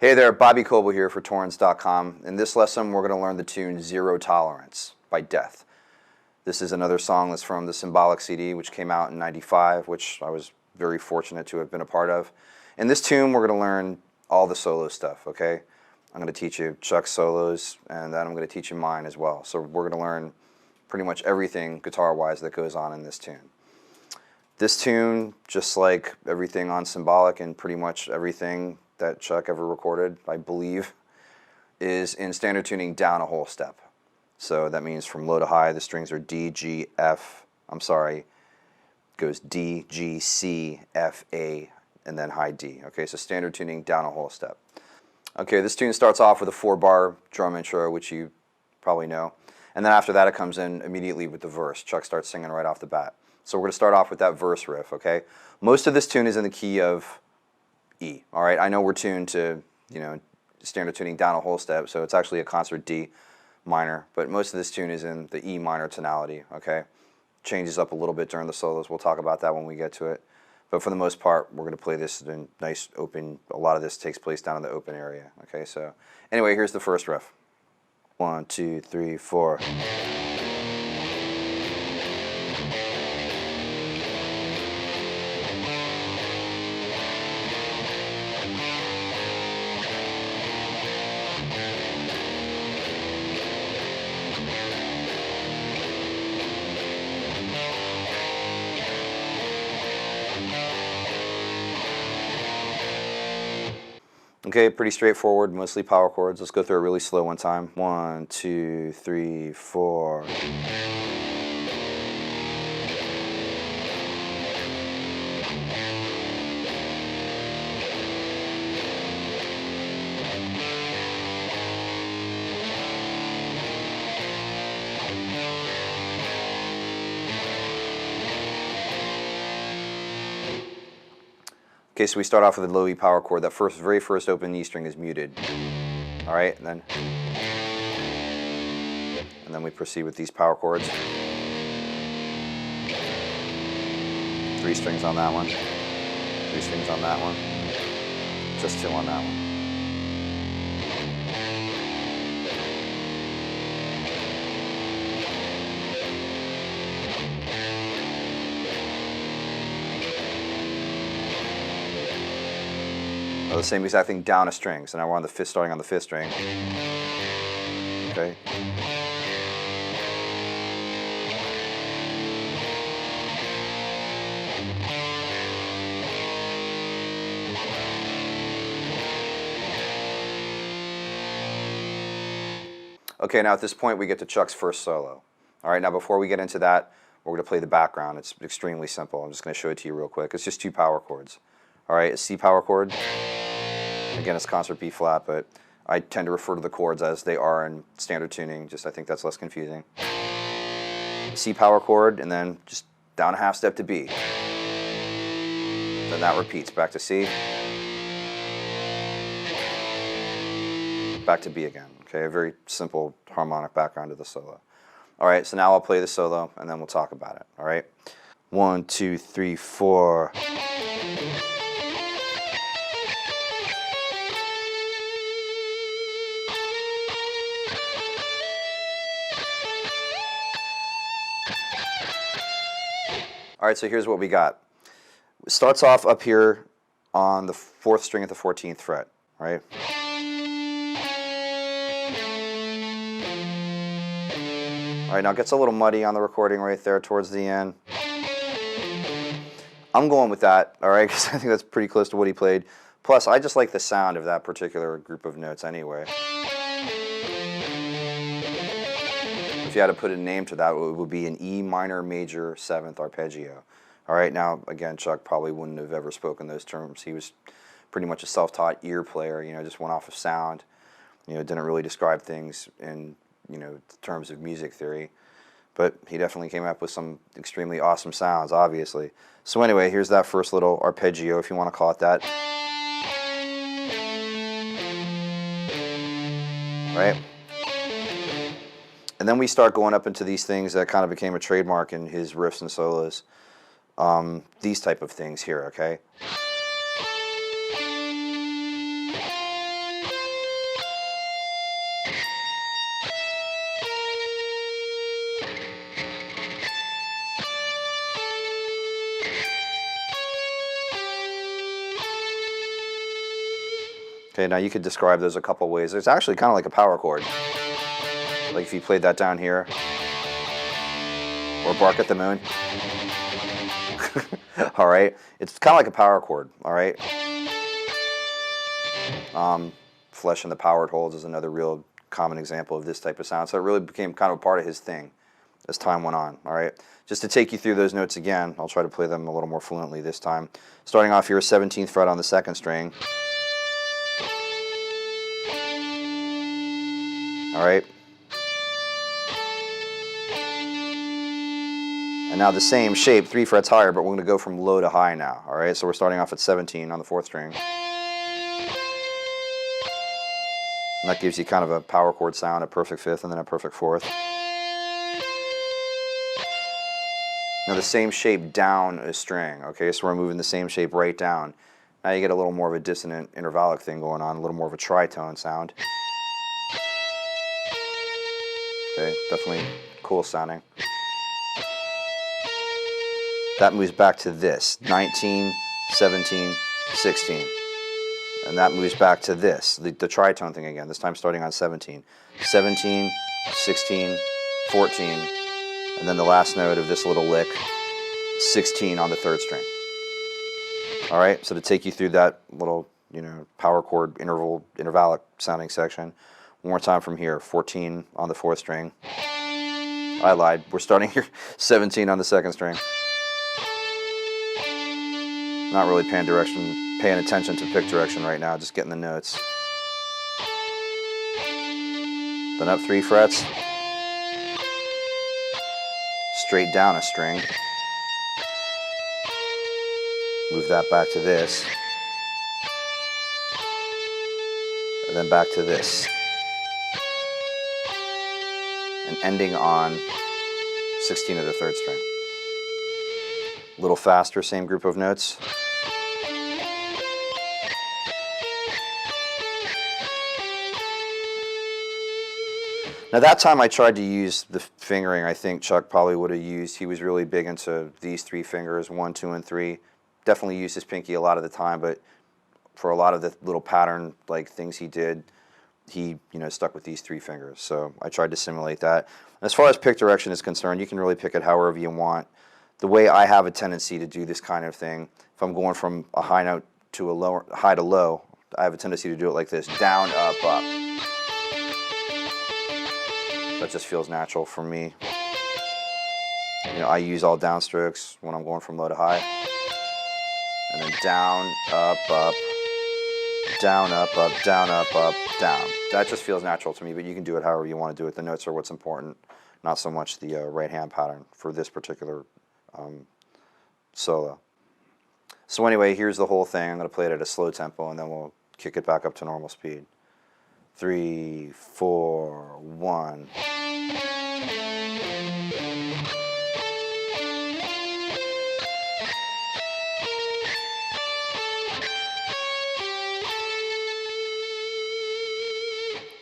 Hey there, Bobby Koelble here for torrents.com. In this lesson, we're going to learn the tune Zero Tolerance by Death. This is another song that's from the Symbolic CD, which came out in '95, which I was very fortunate to have been a part of. In this tune, we're going to learn all the solo stuff, okay? I'm going to teach you Chuck's solos, and then I'm going to teach you mine as well. So we're going to learn pretty much everything guitar-wise that goes on in this tune. This tune, just like everything on Symbolic and pretty much everything that Chuck ever recorded, I believe, is in standard tuning down a whole step. So that means from low to high, the strings are D, G, F, goes D, G, C, F, A, and then high D. Okay, so standard tuning down a whole step. Okay, this tune starts off with a 4-bar drum intro, which you probably know. And then after that, it comes in immediately with the verse. Chuck starts singing right off the bat. So we're going to start off with that verse riff, okay? Most of this tune is in the key of E, all right? I know we're tuned to, standard tuning down a whole step, so it's actually a concert D minor, but most of this tune is in the E minor tonality, okay? Changes up a little bit during the solos. We'll talk about that when we get to it. But for the most part, we're going to play this in nice open. A lot of this takes place down in the open area, okay? So anyway, here's the first riff. 1, 2, 3, 4. Okay, pretty straightforward, mostly power chords. Let's go through it really slow one time. 1, 2, 3, 4. Okay, so we start off with a low E power chord. That very first open E string is muted. All right, and then we proceed with these power chords. 3 strings on that one. 3 strings on that one. Just 2 on that one. The same exact thing down a string. So now we're on the fifth, starting on the 5th string. Okay. Okay, now at this point we get to Chuck's first solo. All right, now before we get into that, we're going to play the background. It's extremely simple. I'm just going to show it to you real quick. It's just 2 power chords. All right, a C power chord. Again, it's concert B flat, but I tend to refer to the chords as they are in standard tuning. Just I think that's less confusing. C power chord, and then just down a half step to B. Then that repeats back to C. Back to B again. Okay, a very simple harmonic background to the solo. All right, so now I'll play the solo, and then we'll talk about it. All right, 1, 2, 3, 4. All right, so here's what we got. It starts off up here on the 4th string at the 14th fret, right? All right, now it gets a little muddy on the recording right there towards the end. I'm going with that, all right, because I think that's pretty close to what he played. Plus, I just like the sound of that particular group of notes anyway. If you had to put a name to that, it would be an E minor major 7th arpeggio. All right, now again, Chuck probably wouldn't have ever spoken those terms. He was pretty much a self-taught ear player, just went off of sound, didn't really describe things in, terms of music theory. But he definitely came up with some extremely awesome sounds, obviously. So anyway, here's that first little arpeggio, if you want to call it that. Right? And then we start going up into these things that kind of became a trademark in his riffs and solos. These type of things here, okay? Okay, now you could describe those a couple ways. It's actually kind of like a power chord. Like if you played that down here, or Bark at the Moon. All right, it's kind of like a power chord. All right. Flesh and the Power It Holds is another real common example of this type of sound. So it really became kind of a part of his thing as time went on. All right, just to take you through those notes again, I'll try to play them a little more fluently this time. Starting off here, 17th fret on the 2nd string. All right. And now the same shape, 3 frets higher, but we're going to go from low to high now. All right, so we're starting off at 17 on the 4th string. And that gives you kind of a power chord sound, a perfect 5th and then a perfect 4th. Now the same shape down a string, okay, so we're moving the same shape right down. Now you get a little more of a dissonant intervallic thing going on, a little more of a tritone sound. Okay, definitely cool sounding. That moves back to this, 19, 17, 16. And that moves back to this, the tritone thing again, this time starting on 17. 17, 16, 14, and then the last note of this little lick, 16 on the 3rd string. All right, so to take you through that little, power chord intervallic sounding section, one more time from here, 14 on the 4th string. I lied, we're starting here, 17 on the 2nd string. Not really paying attention to pick direction right now, just getting the notes. Then up 3 frets, straight down a string, move that back to this, and then back to this, and ending on 16 of the 3rd string. A little faster, same group of notes. Now that time I tried to use the fingering I think Chuck probably would have used. He was really big into these 3 fingers, 1, 2, and 3. Definitely used his pinky a lot of the time, but for a lot of the little pattern like things he did, he stuck with these 3 fingers. So I tried to simulate that. As far as pick direction is concerned, you can really pick it however you want. The way I have a tendency to do this kind of thing, if I'm going from a high note to a lower, high to low, I have a tendency to do it like this, down, up, up. That just feels natural for me. I use all downstrokes when I'm going from low to high. And then down, up, down, up, down, down. That just feels natural to me, but you can do it however you want to do it. The notes are what's important, not so much the right hand pattern for this particular solo. So anyway, here's the whole thing. I'm going to play it at a slow tempo, and then we'll kick it back up to normal speed. 3, 4, 1.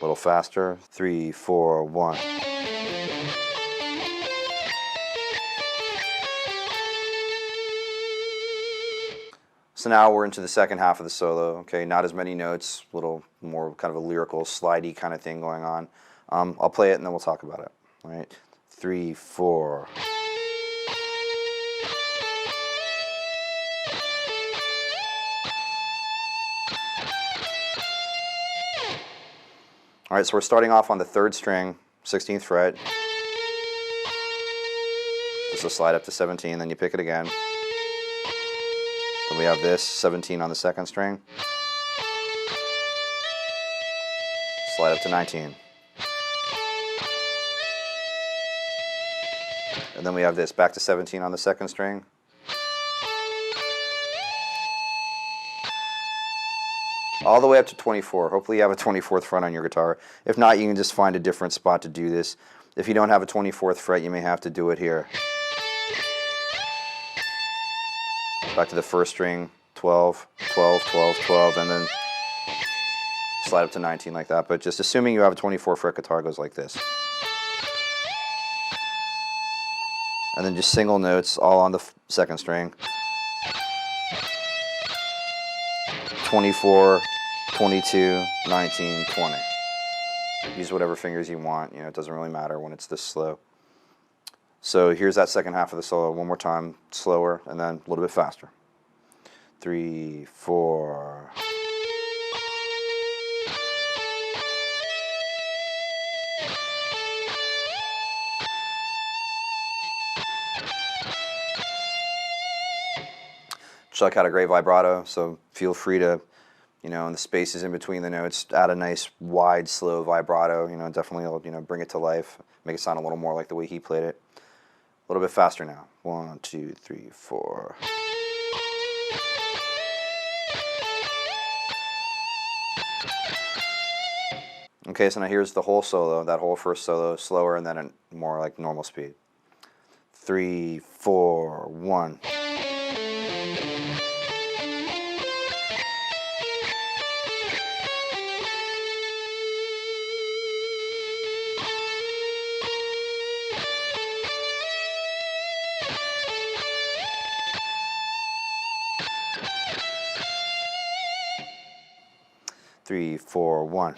A little faster. 3, 4, 1. So now we're into the second half of the solo. Okay, not as many notes, a little more kind of a lyrical, slidey kind of thing going on. I'll play it and then we'll talk about it. All right, 3, 4. All right, so we're starting off on the 3rd string, 16th fret. Just a slide up to 17, then you pick it again. Then we have this, 17 on the 2nd string. Slide up to 19. And then we have this, back to 17 on the 2nd string. All the way up to 24. Hopefully you have a 24th fret on your guitar. If not, you can just find a different spot to do this. If you don't have a 24th fret, you may have to do it here. Back to the 1st string, 12, 12, 12, 12, and then slide up to 19 like that. But just assuming you have a 24 fret guitar, goes like this. And then just single notes all on the 2nd string. 24, 22, 19, 20. Use whatever fingers you want, you know, it doesn't really matter when it's this slow. So here's that second half of the solo one more time, slower, and then a little bit faster. 3, 4. Chuck had a great vibrato, so feel free to, you know, in the spaces in between the notes, add a nice wide, slow vibrato. You know, definitely, you know, bring it to life, make it sound a little more like the way he played it. A little bit faster now. 1, 2, 3, 4. Okay, so now here's the whole solo, that whole first solo, slower and then at more like normal speed. 3, 4, 1. 3, 4, 1.